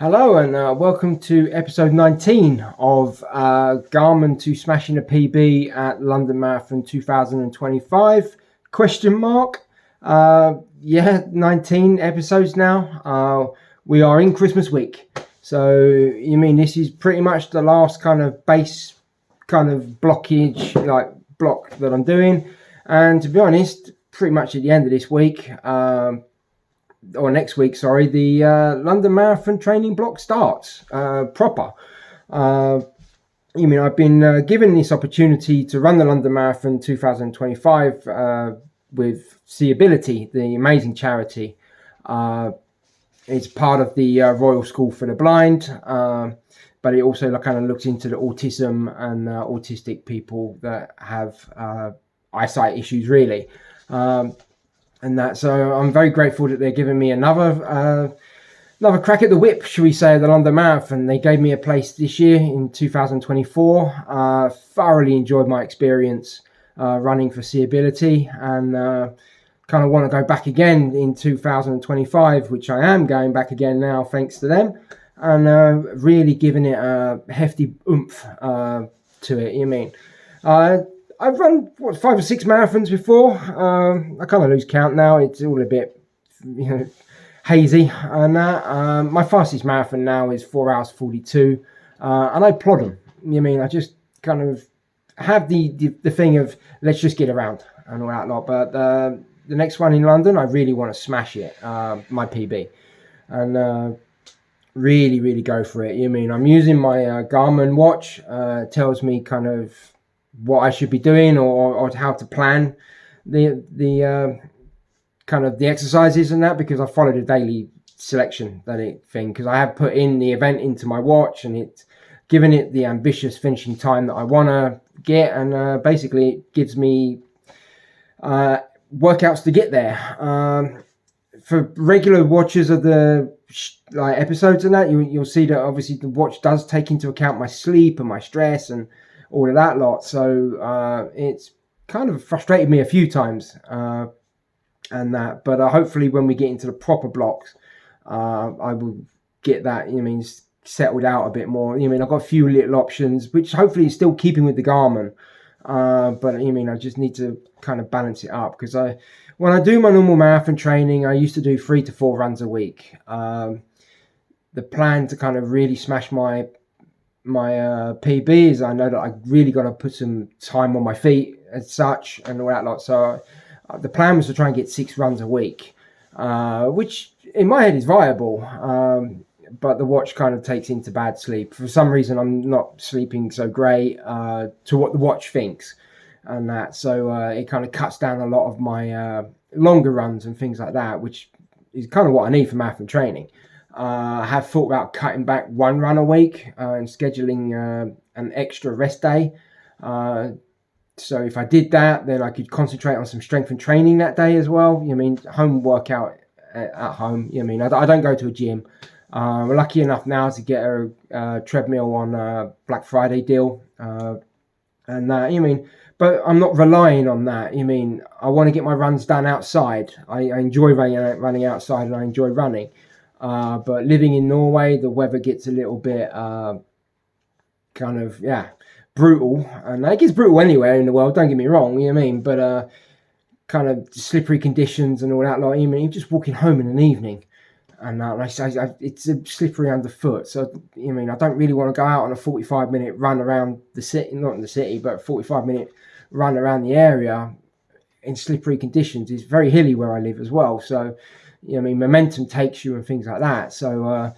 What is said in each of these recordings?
Hello and welcome to episode 19 of Garmin to smashing a PB at London Marathon 2025 question mark. 19 episodes now. We are in Christmas week, so you mean this is pretty much the last kind of base kind of blockage block that I'm doing, and to be honest, pretty much at the end of this week or next week, sorry, the London Marathon training block starts proper. I've been given this opportunity to run the London Marathon 2025 with SeeAbility, the amazing charity. It's part of the Royal School for the Blind, but it also kind of looks into the autism and autistic people that have eyesight issues, really. So I'm very grateful that they're giving me another crack at the whip, should we say, of the London Marathon. They gave me a place this year in 2024. Thoroughly enjoyed my experience running for SeeAbility, and kind of want to go back again in 2025, which I am going back again now, thanks to them, and really giving it a hefty oomph to it. I've run 5 or 6 marathons before. I kind of lose count now. It's all a bit, hazy. And my fastest marathon now is 4 hours 42, and I plod them. I just kind of have the thing of let's just get around and all that lot. But the next one in London, I really want to smash it, my PB, and really go for it. I'm using my Garmin watch. Tells me kind of what I should be doing or how to plan the kind of the exercises and that, because I followed a daily selection because I have put in the event into my watch, and it's given it the ambitious finishing time that I want to get, and basically it gives me workouts to get there. For regular watchers of the episodes and that, you'll see that obviously the watch does take into account my sleep and my stress and all of that lot, so it's kind of frustrated me a few times, but hopefully when we get into the proper blocks, I will get that settled out a bit more. I've got a few little options which hopefully is still keeping with the Garmin, but I just need to kind of balance it up, because when I do my normal marathon training, I used to do 3 to 4 runs a week. The plan to kind of really smash my PB is, I know that I really got to put some time on my feet as such and all that lot. So the plan was to try and get 6 runs a week, which in my head is viable. But the watch kind of takes into bad sleep. For some reason, I'm not sleeping so great to what the watch thinks, and that. So it kind of cuts down a lot of my longer runs and things like that, which is kind of what I need for marathon training. I have thought about cutting back 1 run a week and scheduling an extra rest day. So if I did that, then I could concentrate on some strength and training that day as well. Home workout at home. I don't go to a gym. We're lucky enough now to get a treadmill on a Black Friday deal. But I'm not relying on that. I want to get my runs done outside. I enjoy running outside, and I enjoy running. But living in Norway, the weather gets a little bit brutal, and it gets brutal anywhere in the world, don't get me wrong, but kind of slippery conditions and all that lot. You're just walking home in an evening, and it's slippery underfoot, so I don't really want to go out on a 45-minute run around the city, not in the city, but 45-minute run around the area in slippery conditions. It's very hilly where I live as well, so momentum takes you and things like that. So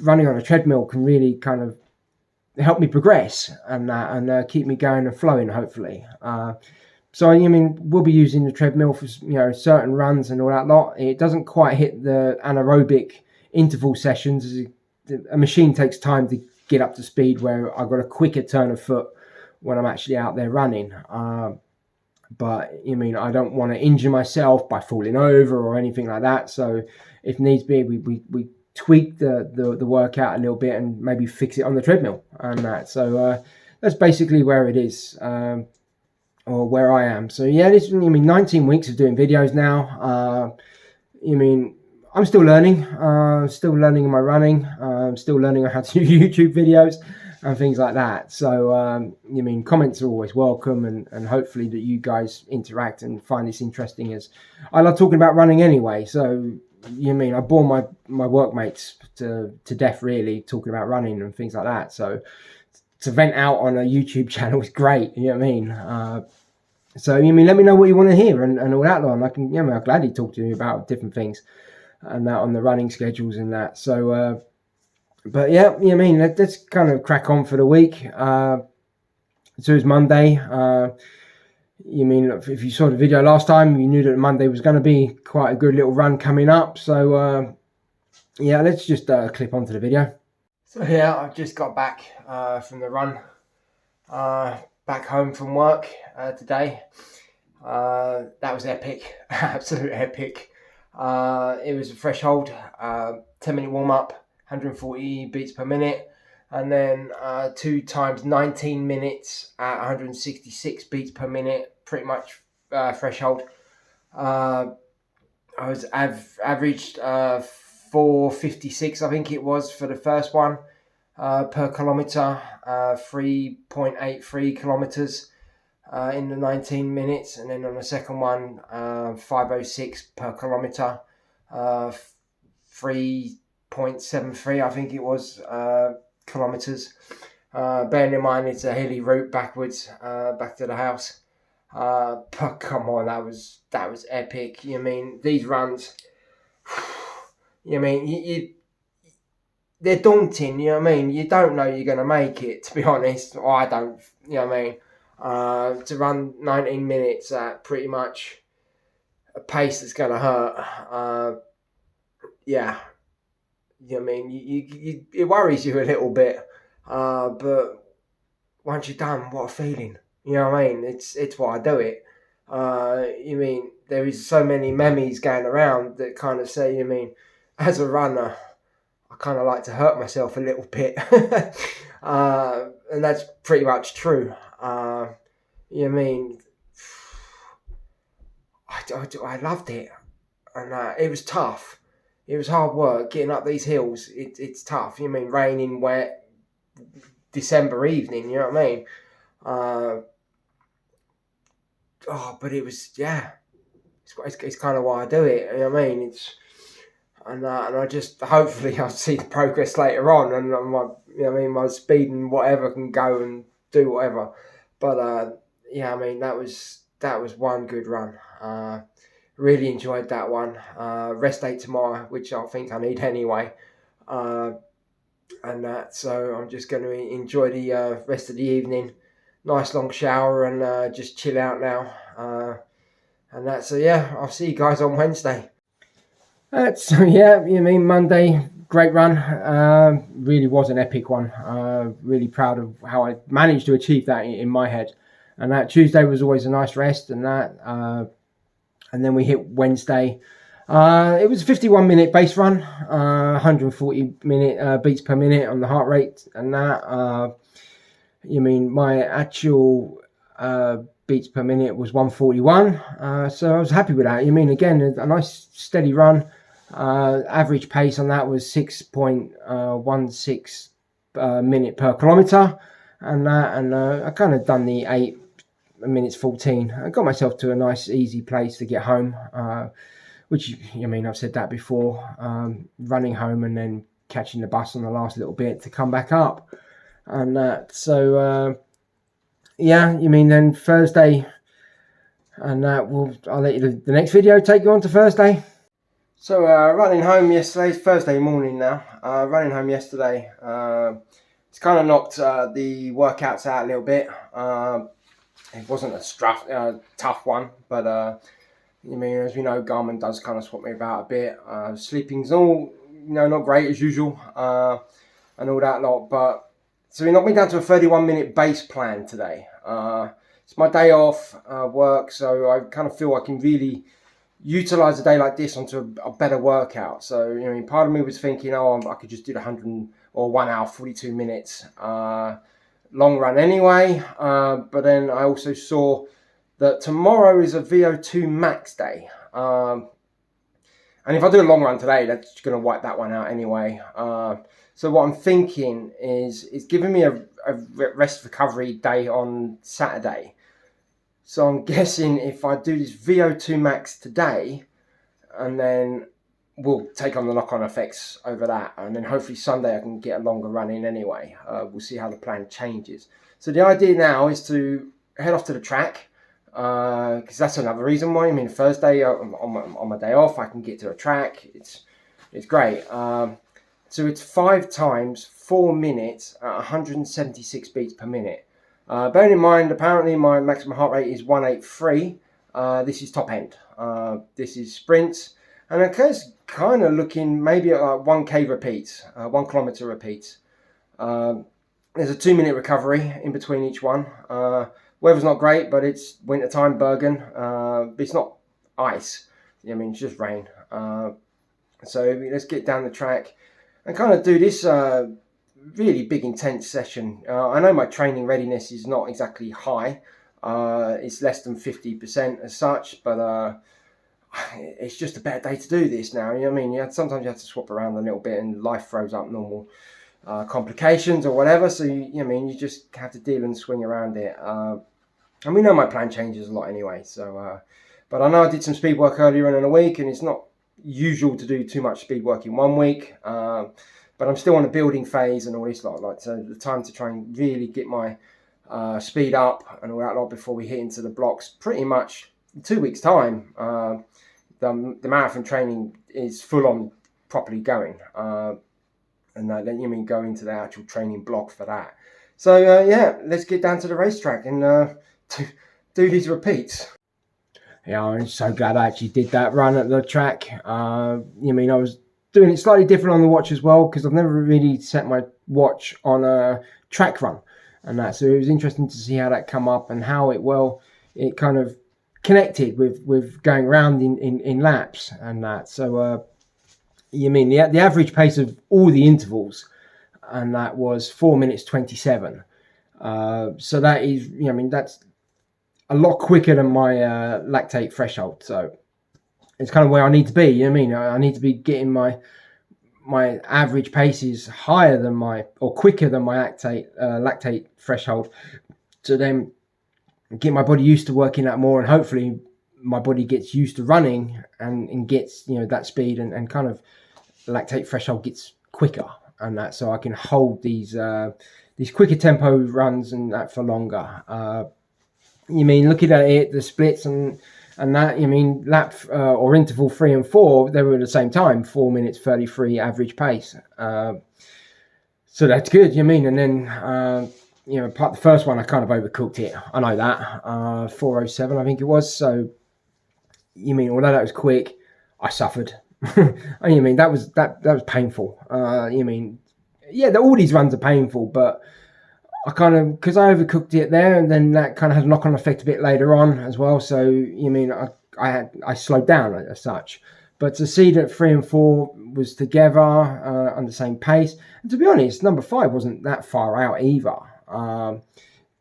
running on a treadmill can really kind of help me progress and keep me going and flowing, hopefully. So we'll be using the treadmill for certain runs and all that lot. It doesn't quite hit the anaerobic interval sessions. A machine takes time to get up to speed, where I've got a quicker turn of foot when I'm actually out there running. But I don't want to injure myself by falling over or anything like that. So if needs be, we tweak the workout a little bit and maybe fix it on the treadmill and that. So that's basically where it is, or where I am. So yeah, this 19 weeks of doing videos now. I'm still learning. Still learning in my running. Still learning how to do YouTube videos and things like that. So, comments are always welcome, and hopefully that you guys interact and find this interesting. As I love talking about running anyway. So, I bore my workmates to death, really, talking about running and things like that. So, to vent out on a YouTube channel is great. You know what I mean? So, let me know what you want to hear and all that lot. And I can, I'll gladly talk to you about different things and that on the running schedules and that. So, but yeah, let's kind of crack on for the week. So it's Monday. If you saw the video last time, you knew that Monday was going to be quite a good little run coming up. So, let's just clip onto the video. So yeah, I've just got back from the run. Back home from work today. That was epic, absolute epic. It was a threshold, 10-minute warm up, 140 beats per minute, and then 2 times 19 minutes at 166 beats per minute, pretty much threshold. I was averaged 456, I think it was, for the first one. Per kilometer, 3.83 kilometers in the 19 minutes, and then on the second one, 506 per kilometer, 3.73, I think it was, kilometers. Bearing in mind it's a hilly route backwards, back to the house. But come on, that was epic. These runs, they're daunting, you don't know you're going to make it, to be honest. Or I don't, to run 19 minutes at pretty much a pace that's going to hurt. It worries you a little bit. But once you're done, what a feeling. It's why I do it. There is so many memes going around that kind of say, as a runner, I kind of like to hurt myself a little bit. And that's pretty much true. I loved it. And it was tough. It was hard work getting up these hills. It's tough. Raining, wet, December evening, you know what I mean? But it was, it's kind of why I do it. You know what I mean? And I just, hopefully I'll see the progress later on, and my speed and whatever can go and do whatever. But that was one good run. Really enjoyed that one. Rest day tomorrow, which I think I need anyway. So I'm just going to enjoy the rest of the evening. Nice long shower and just chill out now. I'll see you guys on Wednesday. Monday, great run. Really was an epic one. Really proud of how I managed to achieve that in my head. And that Tuesday was always a nice rest, and then we hit Wednesday. It was a 51-minute base run, 140 beats per minute on the heart rate, and that. My actual beats per minute was 141. So I was happy with that. Again, a nice steady run. Average pace on that was 6.16 minute per kilometer, and I kind of done the 8 minutes 14. I got myself to a nice easy place to get home, which I've said that before, running home and then catching the bus on the last little bit to come back up, and then Thursday, and I'll let you the next video take you on to Thursday. So running home yesterday, it's Thursday morning now. Running home yesterday, it's kind of knocked the workouts out a little bit. It wasn't a tough one, but as we know, Garmin does kind of swap me about a bit. Sleeping's all not great as usual, and all that lot. But so we knocked me down to a 31-minute base plan today. It's my day off work, so I kind of feel I can really utilize a day like this onto a better workout. So part of me was thinking, I could just do the 100 or 1 hour 42 minutes long run anyway. But then I also saw that tomorrow is a VO2 max day, and And if I do a long run today, that's going to wipe that one out anyway. So what I'm thinking is giving me a rest recovery day on Saturday. So I'm guessing if I do this VO2 max today, and then we'll take on the knock-on effects over that, and then hopefully Sunday I can get a longer run in anyway. We'll see how the plan changes. So the idea now is to head off to the track, because that's another reason why. I mean, Thursday on my day off, I can get to a track. It's great. So it's 5 times 4 minutes at 176 beats per minute. Bearing in mind, apparently my maximum heart rate is 183. This is top end. This is sprints, and it's kind of looking maybe at like 1k repeats, 1 kilometer repeats. There's a 2-minute recovery in between each one. Weather's not great, but it's wintertime, Bergen. But it's not ice. I mean, it's just rain. So let's get down the track and kind of do this really big, intense session. I know my training readiness is not exactly high. It's less than 50% as such, but it's just a better day to do this now. You know what I mean? Sometimes you have to swap around a little bit, and life throws up normal complications or whatever. So you just have to deal and swing around it. And we know my plan changes a lot anyway. So, but I know I did some speed work earlier in the week, and it's not usual to do too much speed work in 1 week. But I'm still on a building phase and all this lot. So the time to try and really get my speed up and all that lot before we hit into the blocks. Pretty much in 2 weeks' time, the marathon training is full on properly going. And then you mean go into the actual training block for that. So let's get down to the racetrack and do these repeats. Yeah, I'm so glad I actually did that run at the track. I was doing it slightly different on the watch as well, because I've never really set my watch on a track run and that. So it was interesting to see how that come up and how it kind of connected with going around in laps and that. So the average pace of all the intervals, and that was 4 minutes 27. So that is, that's a lot quicker than my lactate threshold. So it's kind of where I need to be. I need to be getting my average pace is higher than quicker than my lactate threshold, to then get my body used to working that more, and hopefully my body gets used to running and gets that speed, and kind of lactate threshold gets quicker, and that, so I can hold these quicker tempo runs and that for longer. Looking at it, the splits and that, lap or interval 3 and 4, they were at the same time, 4 minutes 33 average pace. So that's good. And then part the first one I kind of overcooked it. I know that 4:07 I think it was. So although that was quick, I suffered. That was painful. All these runs are painful, but I kind of, because I overcooked it there, and then that kind of had a knock-on effect a bit later on as well. So I slowed down as such. But to see that 3 and 4 was together on the same pace, and to be honest, number 5 wasn't that far out either.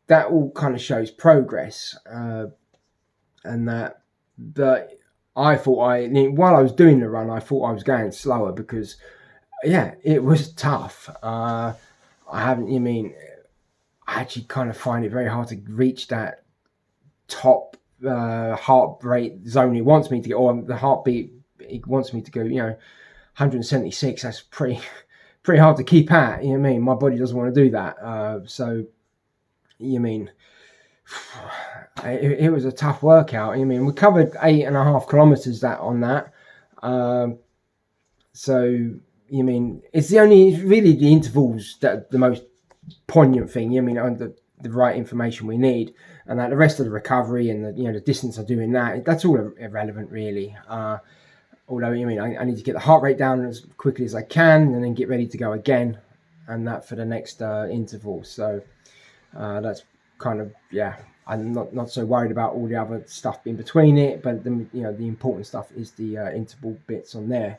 That all kind of shows progress, and that. But I thought while I was doing the run, I thought I was going slower because, it was tough. I actually kind of find it very hard to reach that top heart rate zone it wants me to get, or the heartbeat it wants me to go. 176. That's pretty hard to keep at. My body doesn't want to do that. It was a tough workout. We covered 8.5 kilometers on that. It's really the intervals that are the most poignant thing. The right information we need, and that the rest of the recovery and the distance I do in that's all irrelevant really. Although I need to get the heart rate down as quickly as I can, and then get ready to go again, and that for the next interval. So that's kind of I'm not so worried about all the other stuff in between it, but the important stuff is the interval bits on there.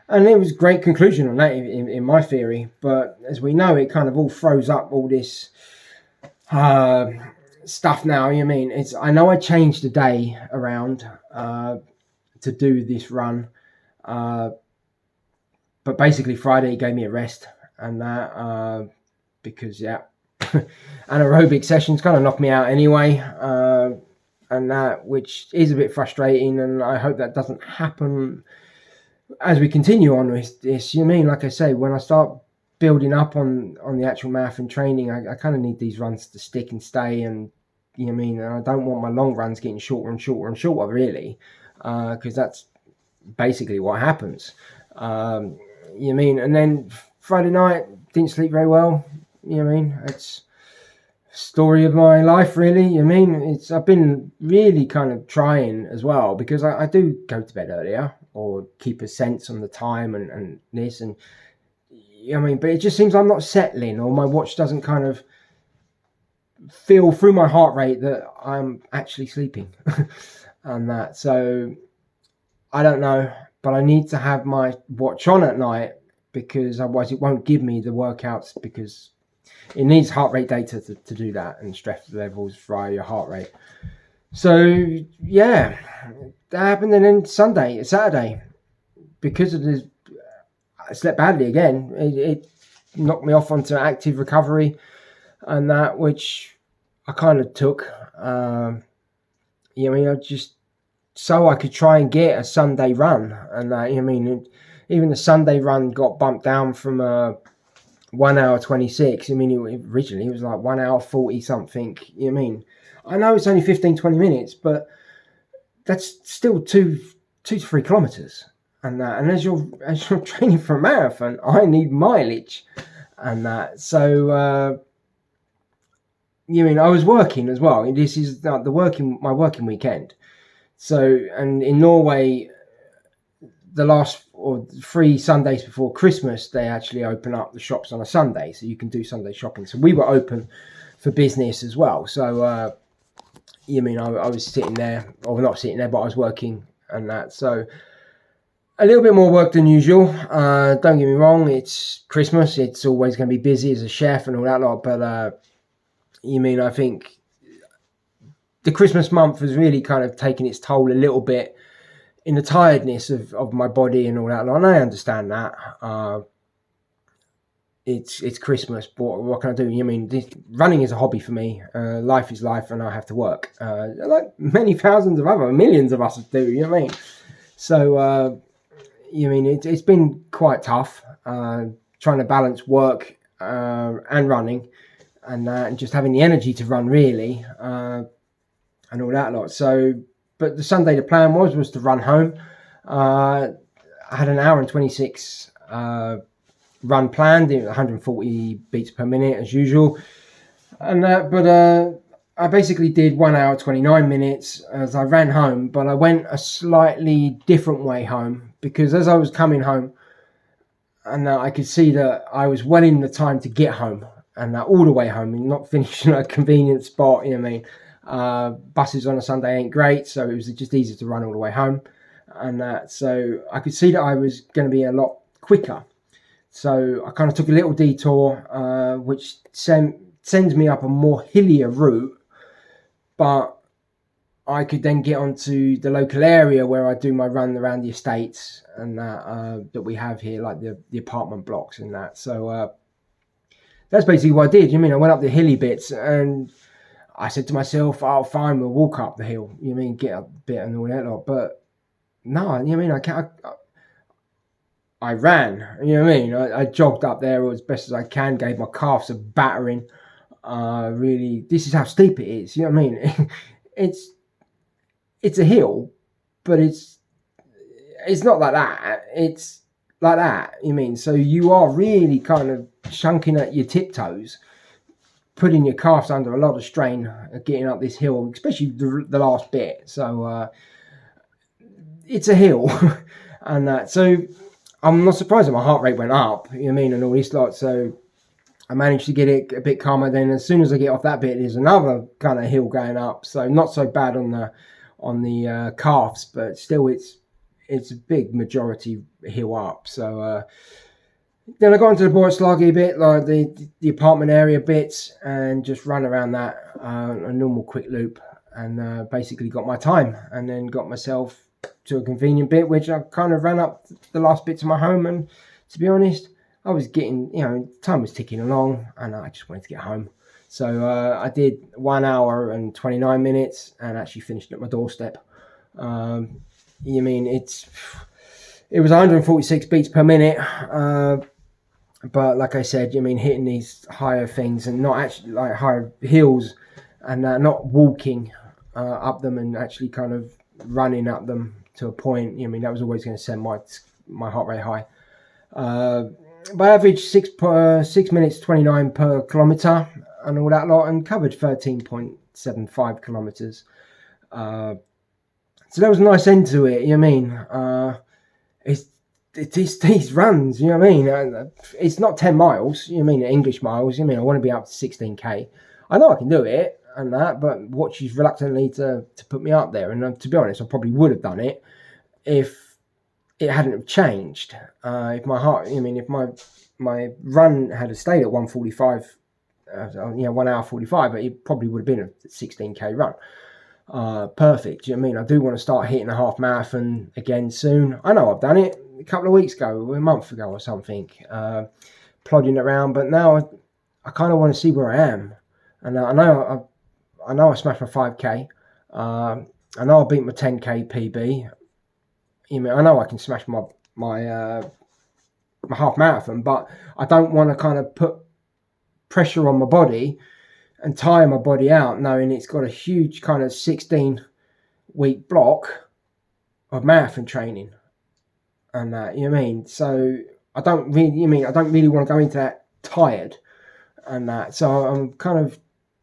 And it was a great conclusion on that in my theory. But as we know, it kind of all throws up all this stuff now. I know I changed the day around to do this run. But basically Friday gave me a rest, and that because anaerobic sessions kind of knocked me out anyway, and that, which is a bit frustrating, and I hope that doesn't happen as we continue on with this. You mean, like I say, when I start building up on the actual marathon training, I kind of need these runs to stick and stay, and you know what I mean, and I don't want my long runs getting shorter and shorter and shorter, really, because that's basically what happens. You know what I mean, and then Friday night didn't sleep very well. You know what I mean, it's story of my life, really. You know what I mean, I've been really kind of trying as well, because I do go to bed earlier or keep a sense on the time and this, and you know what I mean, but it just seems I'm not settling, or my watch doesn't kind of feel through my heart rate that I'm actually sleeping. And that, so I don't know, but I need to have my watch on at night, because otherwise it won't give me the workouts, because it needs heart rate data to do that, and stress levels via your heart rate. So yeah, that happened. And then Saturday, because of this, I slept badly again. It knocked me off onto active recovery, and that, which I kind of took. You know, I mean, I just, so I could try and get a Sunday run, and that, you know, I mean, even the Sunday run got bumped down from 1 hour 26. I mean, originally it was like 1 hour 40 something. You know what I mean, I know it's only 15-20 minutes, but that's still 2 to 3 kilometers. And that, and as you're training for a marathon, I need mileage, and that. So you mean, I was working as well. This is my working weekend. So, and in Norway, the last or 3 Sundays before Christmas, they actually open up the shops on a Sunday, so you can do Sunday shopping. So we were open for business as well. So you mean, I was sitting there, or not sitting there, but I was working, and that. So a little bit more work than usual. Don't get me wrong, it's Christmas, it's always going to be busy as a chef and all that lot, but you mean, I think the Christmas month has really kind of taken its toll a little bit in the tiredness of my body and all that lot, and I understand that. It's Christmas, but what can I do? You mean, running is a hobby for me. Life is life, and I have to work, like many thousands of millions of us do. You know what I mean? So you mean, it's been quite tough trying to balance work and running, and just having the energy to run, really, and all that lot. So, but the Sunday, the plan was to run home. I had an hour and 26 run planned, 140 beats per minute as usual, and but I basically did 1 hour 29 minutes as I ran home, but I went a slightly different way home, because as I was coming home, and I could see that I was well in the time to get home, and all the way home, and not finishing at a convenient spot. You know what I mean? Buses on a Sunday ain't great, so it was just easier to run all the way home, and so I could see that I was going to be a lot quicker. So I kind of took a little detour, which sends me up a more hillier route, but I could then get onto the local area where I do my run around the estates and that we have here, like the apartment blocks and that. So that's basically what I did. You mean, I went up the hilly bits, and I said to myself, "Oh, fine, we'll walk up the hill." You mean, get up a bit and all that lot. But no, you mean, I can't. I ran. You know what I mean? I jogged up there as best as I can. Gave my calves a battering. Really, this is how steep it is. You know what I mean? It's a hill, but it's not like that. It's like that. You mean, so you are really kind of chunking at your tiptoes, putting your calves under a lot of strain, getting up this hill, especially the last bit. So it's a hill, and that. So I'm not surprised that my heart rate went up. You know what I mean, and all this lot. So I managed to get it a bit calmer. Then as soon as I get off that bit, there's another kind of hill going up. So not so bad on the calves, but still it's a big majority hill up. So then I got into the Borslagi bit, like the apartment area bits, and just ran around that a normal quick loop, and basically got my time, and then got myself to a convenient bit, which I kind of ran up the last bit to my home. And to be honest, I was getting, time was ticking along, and I just wanted to get home. So I did 1 hour and 29 minutes, and actually finished at my doorstep. It was 146 beats per minute. But like I said, hitting these higher things and not actually like higher hills, and not walking up them, and actually kind of running up them to a point. That was always going to send my heart rate high. By average 6 minutes 29 per kilometer and all that lot, and covered 13.75 kilometers. So that was a nice end to it. It's these runs, it's not 10 miles, English miles, I want to be up to 16k. I know I can do it and that, but Watch is reluctantly to put me up there. And to be honest, I probably would have done it if it hadn't have changed. If my heart, if my run had stayed at 145, 1 hour 45, it probably would have been a 16k run. Perfect. I do want to start hitting a half marathon again soon. I know I've done it a couple of weeks ago, a month ago or something, plodding around, but now I kind of want to see where I am. And I know I smashed my 5k. I know I beat my 10k PB. I know I can smash my half marathon, but I don't want to kind of put pressure on my body and tire my body out, knowing it's got a huge kind of 16-week block of marathon training, and that, So I don't really want to go into that tired, and that. So I'm kind of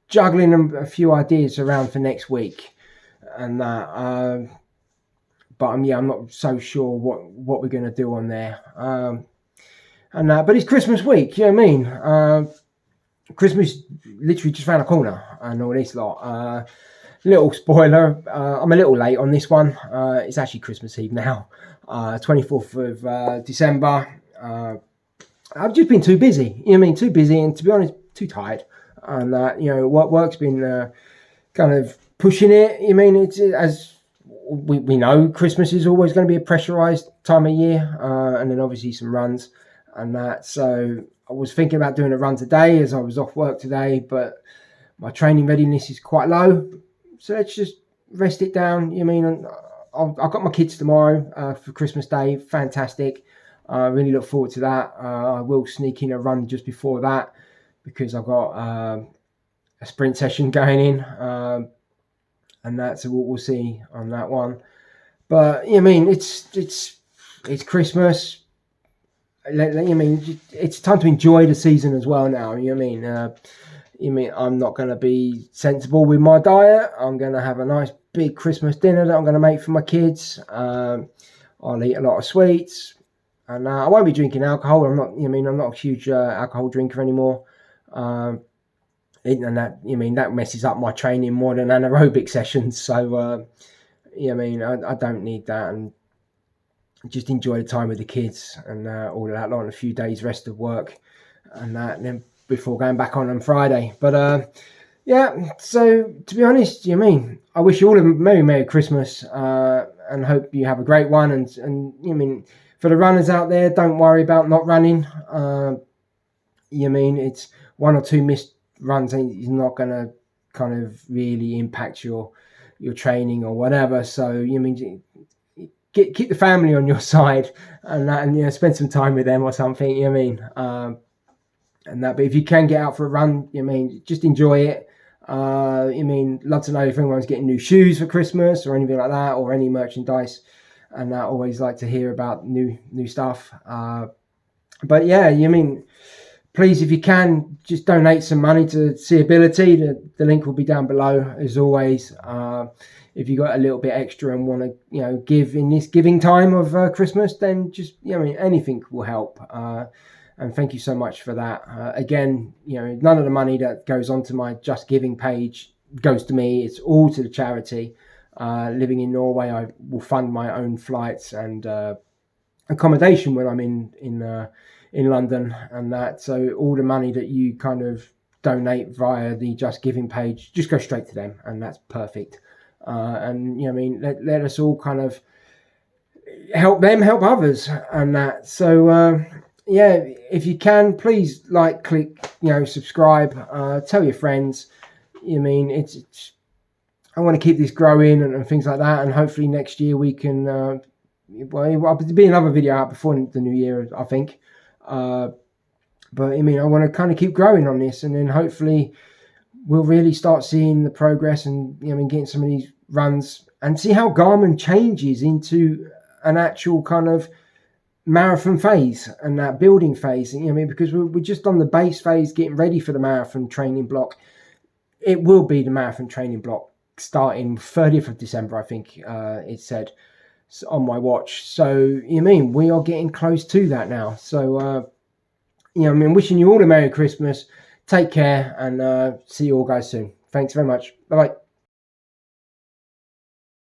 juggling a few ideas around for next week, and that. But I'm not so sure what we're going to do on there, and that. But it's Christmas week, Christmas literally just around the corner and all this lot. Little spoiler, I'm a little late on this one. It's actually Christmas Eve now, 24th of December. I've just been too busy, too busy, and to be honest, too tired. And work's been kind of pushing it. It's as we know, Christmas is always going to be a pressurized time of year, and then obviously some runs and that. So I was thinking about doing a run today as I was off work today, but my training readiness is quite low. So let's just rest it down. I've got my kids tomorrow for Christmas Day. Fantastic. I really look forward to that. I will sneak in a run just before that because I've got a sprint session going in, and that. So we'll see on that one. But it's Christmas. It's time to enjoy the season as well now. I'm not going to be sensible with my diet. I'm going to have a nice big Christmas dinner that I'm going to make for my kids. I'll eat a lot of sweets, and I won't be drinking alcohol. I'm not a huge alcohol drinker anymore. And that, that messes up my training more than anaerobic sessions. So, I don't need that, and just enjoy the time with the kids and all of that, like a few days rest of work and that, and then before going back on Friday. But so to be honest, I wish you all a Merry Christmas, and hope you have a great one. And for the runners out there, don't worry about not running. It's 1 or 2 missed runs is not going to kind of really impact your training or whatever. So keep the family on your side and that, and spend some time with them or something. And that. But if you can get out for a run, just enjoy it. Love to know if anyone's getting new shoes for Christmas or anything like that, or any merchandise. And I always like to hear about new stuff. But yeah, please, if you can, just donate some money to SeeAbility. The link will be down below as always. If you got a little bit extra and want to, give in this giving time of Christmas, then just, anything will help. And thank you so much for that. Again, none of the money that goes onto my Just Giving page goes to me. It's all to the charity. Living in Norway, I will fund my own flights and accommodation when I'm in London and that. So all the money that you kind of donate via the Just Giving page just go straight to them, and that's perfect. And let us all kind of help them help others and that. So yeah, if you can, please like, click, subscribe, tell your friends. I mean, it's I want to keep this growing and things like that, and hopefully next year we can well, there'll be another video out before the new year, I think. But I mean, I want to kind of keep growing on this, and then hopefully we'll really start seeing the progress, and getting some of these runs, and see how Garmin changes into an actual kind of marathon phase and that building phase. Because we're just on the base phase, getting ready for the marathon training block. It will be the marathon training block starting 30th of December, I think it said on my watch. So we are getting close to that now. So wishing you all a Merry Christmas. Take care, and see you all guys soon. Thanks very much. Bye bye.